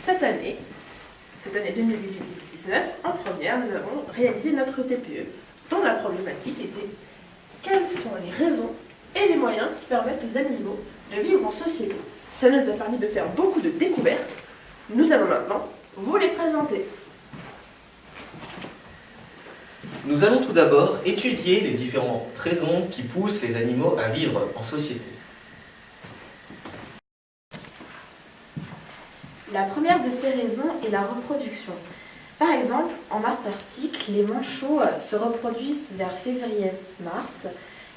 Cette année 2018-2019, en première, nous avons réalisé notre TPE, dont la problématique était quelles sont les raisons et les moyens qui permettent aux animaux de vivre en société. Cela nous a permis de faire beaucoup de découvertes. Nous allons maintenant vous les présenter. Nous allons tout d'abord étudier les différentes raisons qui poussent les animaux à vivre en société. La première de ces raisons est la reproduction. Par exemple, en Antarctique, les manchots se reproduisent vers février-mars,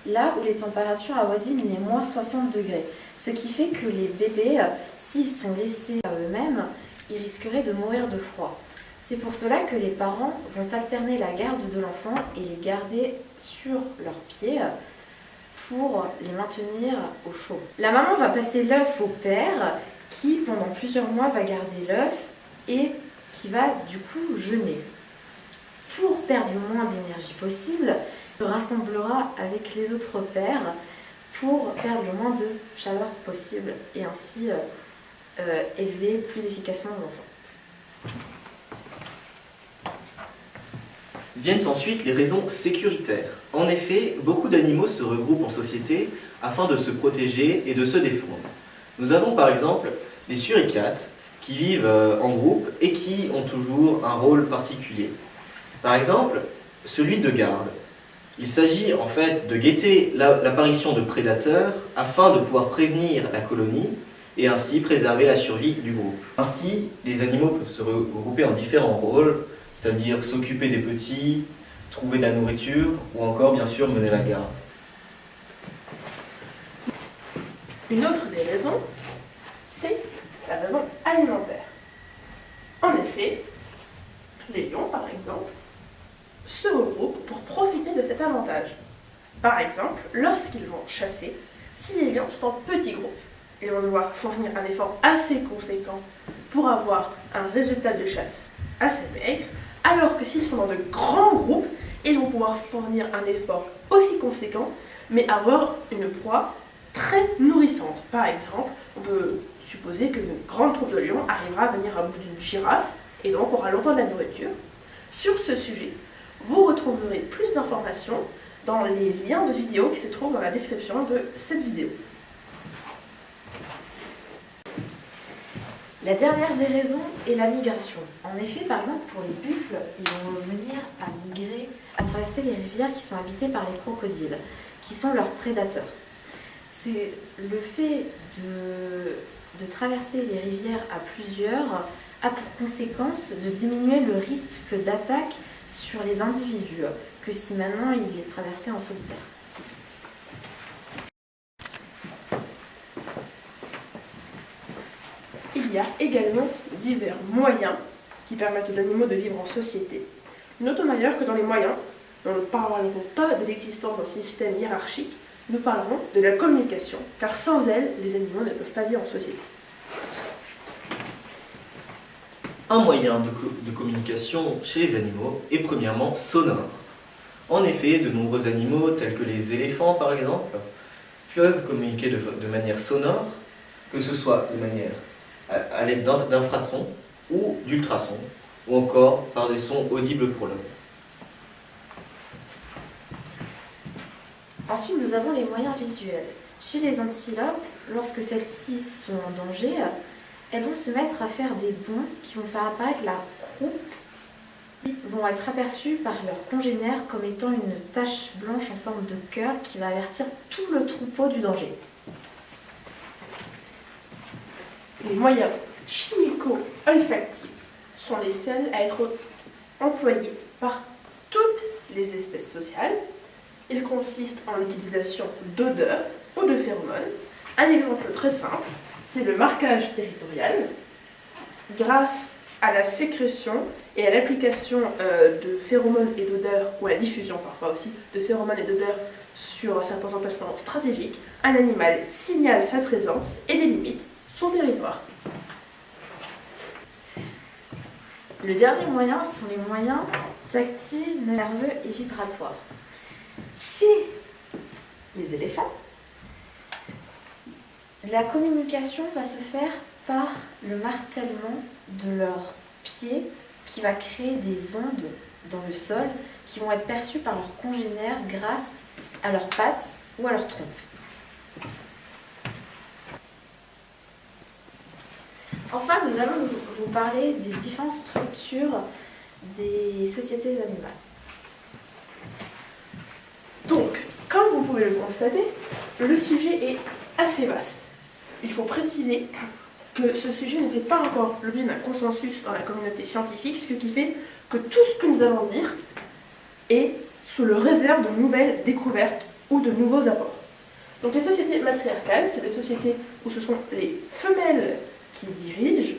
là où les températures avoisinent les moins 60 degrés. Ce qui fait que les bébés, s'ils sont laissés à eux-mêmes, ils risqueraient de mourir de froid. C'est pour cela que les parents vont s'alterner la garde de l'enfant et les garder sur leurs pieds pour les maintenir au chaud. La maman va passer l'œuf au père qui, pendant plusieurs mois, va garder l'œuf et qui va du coup jeûner. Pour perdre le moins d'énergie possible, il se rassemblera avec les autres pères pour perdre le moins de chaleur possible et ainsi élever plus efficacement l'enfant. Viennent ensuite les raisons sécuritaires. En effet, beaucoup d'animaux se regroupent en société afin de se protéger et de se défendre. Nous avons par exemple les suricates qui vivent en groupe et qui ont toujours un rôle particulier. Par exemple, celui de garde. Il s'agit en fait de guetter l'apparition de prédateurs afin de pouvoir prévenir la colonie et ainsi préserver la survie du groupe. Ainsi, les animaux peuvent se regrouper en différents rôles, c'est-à-dire s'occuper des petits, trouver de la nourriture ou encore bien sûr mener la garde. Une autre des raisons, c'est la raison alimentaire. En effet, les lions, par exemple, se regroupent pour profiter de cet avantage. Par exemple, lorsqu'ils vont chasser, si les lions sont en petits groupes, ils vont devoir fournir un effort assez conséquent pour avoir un résultat de chasse assez maigre, alors que s'ils sont dans de grands groupes, ils vont pouvoir fournir un effort aussi conséquent, mais avoir une proie très nourrissante. Par exemple, on peut supposer qu'une grande troupe de lions arrivera à venir à bout d'une girafe et donc aura longtemps de la nourriture. Sur ce sujet, vous retrouverez plus d'informations dans les liens de vidéos qui se trouvent dans la description de cette vidéo. La dernière des raisons est la migration. En effet, par exemple, pour les buffles, ils vont venir à migrer, à traverser les rivières qui sont habitées par les crocodiles, qui sont leurs prédateurs. C'est le fait de traverser les rivières à plusieurs a pour conséquence de diminuer le risque d'attaque sur les individus que si maintenant il est traversé en solitaire. Il y a également divers moyens qui permettent aux animaux de vivre en société. Notons d'ailleurs que dans les moyens, nous ne parlerons pas de l'existence d'un système hiérarchique, nous parlerons de la communication, car sans elle, les animaux ne peuvent pas vivre en société. Un moyen de communication chez les animaux est premièrement sonore. En effet, de nombreux animaux, tels que les éléphants par exemple, peuvent communiquer de manière sonore, que ce soit de manière à l'aide d'infrasons ou d'ultrasons, ou encore par des sons audibles pour l'homme. Ensuite, nous avons les moyens visuels. Chez les antilopes, lorsque celles-ci sont en danger, elles vont se mettre à faire des bonds qui vont faire apparaître la croupe, vont être aperçus par leurs congénères comme étant une tache blanche en forme de cœur qui va avertir tout le troupeau du danger. Les moyens chimico-olfactifs sont les seuls à être employés par toutes les espèces sociales. Ils consistent en l'utilisation d'odeurs ou de phéromones. Un exemple très simple, c'est le marquage territorial. Grâce à la sécrétion et à l'application de phéromones et d'odeurs, ou à la diffusion parfois aussi de phéromones et d'odeurs sur certains emplacements stratégiques, un animal signale sa présence et délimite son territoire. Le dernier moyen sont les moyens tactiles, nerveux et vibratoires. Chez les éléphants, la communication va se faire par le martèlement de leurs pieds qui va créer des ondes dans le sol qui vont être perçues par leurs congénères grâce à leurs pattes ou à leur trompe. Enfin, nous allons vous parler des différentes structures des sociétés animales. Donc, comme vous pouvez le constater, le sujet est assez vaste. Il faut préciser que ce sujet ne fait pas encore l'objet d'un consensus dans la communauté scientifique, ce qui fait que tout ce que nous allons dire est sous le réserve de nouvelles découvertes ou de nouveaux apports. Donc les sociétés matriarcales, c'est des sociétés où ce sont les femelles qui dirigent,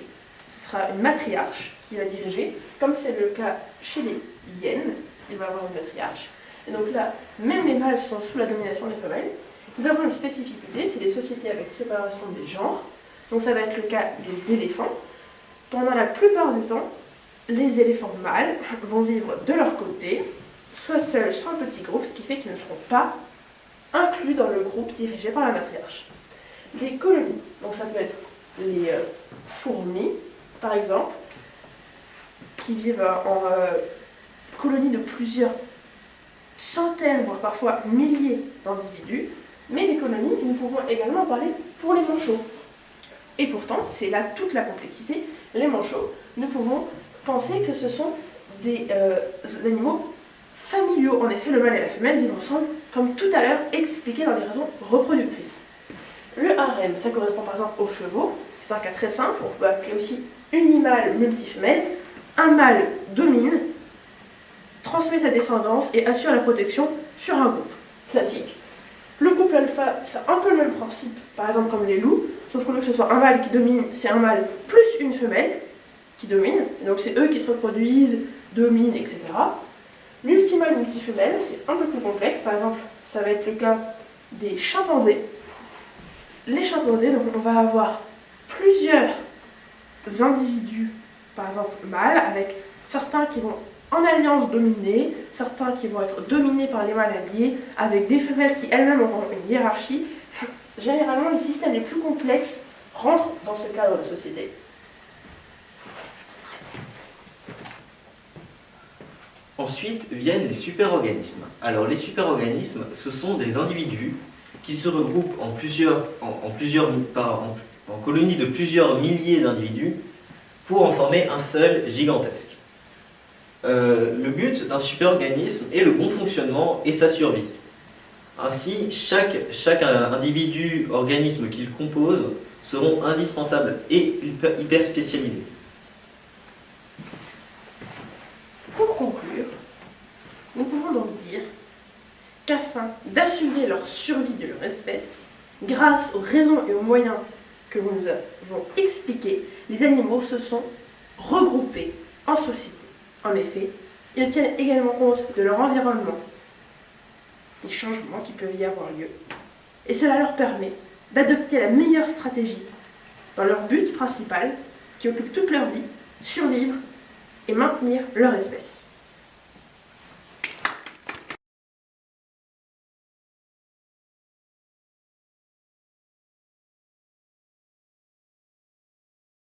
ce sera une matriarche qui va diriger, comme c'est le cas chez les hyènes, il va y avoir une matriarche. Et donc là, même les mâles sont sous la domination des femelles. Nous avons une spécificité, c'est les sociétés avec séparation des genres. Donc ça va être le cas des éléphants. Pendant la plupart du temps, les éléphants mâles vont vivre de leur côté, soit seuls, soit en petits groupes, ce qui fait qu'ils ne seront pas inclus dans le groupe dirigé par la matriarche. Les colonies, donc ça peut être les fourmis, par exemple, qui vivent en colonies de plusieurs centaines, voire parfois milliers d'individus, mais les colonies, nous pouvons également parler pour les manchots. Et pourtant, c'est là toute la complexité, les manchots, nous pouvons penser que ce sont des animaux familiaux. En effet, le mâle et la femelle vivent ensemble, comme tout à l'heure expliqué dans les raisons reproductrices. Le harem, ça correspond par exemple aux chevaux, c'est un cas très simple, on peut appeler aussi unimâle multifemelle. Un mâle domine, transmet sa descendance et assure la protection sur un groupe. Classique. Le couple alpha, c'est un peu le même principe, par exemple comme les loups, sauf qu'au lieu que ce soit un mâle qui domine, c'est un mâle plus une femelle qui domine, et donc c'est eux qui se reproduisent, dominent, etc. L'ultimâle multifemelle, c'est un peu plus complexe, par exemple, ça va être le cas des chimpanzés. Les chimpanzés, donc on va avoir plusieurs individus, par exemple mâles, avec certains qui vont en alliance dominer, certains qui vont être dominés par les mâles alliés, avec des femelles qui elles-mêmes ont une hiérarchie. Généralement, les systèmes les plus complexes rentrent dans ce cadre de société. Ensuite viennent les superorganismes. Alors les superorganismes, ce sont des individus qui se regroupent en colonies de plusieurs milliers d'individus pour en former un seul gigantesque. Le but d'un superorganisme est le bon fonctionnement et sa survie. Ainsi, chaque individu, organisme qu'il compose seront indispensables et hyper spécialisés. Pour conclure, nous pouvons donc dire qu'afin d'assurer leur survie de leur espèce, grâce aux raisons et aux moyens que nous avons expliqués, les animaux se sont regroupés en société. En effet, ils tiennent également compte de leur environnement, des changements qui peuvent y avoir lieu, et cela leur permet d'adopter la meilleure stratégie dans leur but principal, qui occupe toute leur vie, survivre et maintenir leur espèce.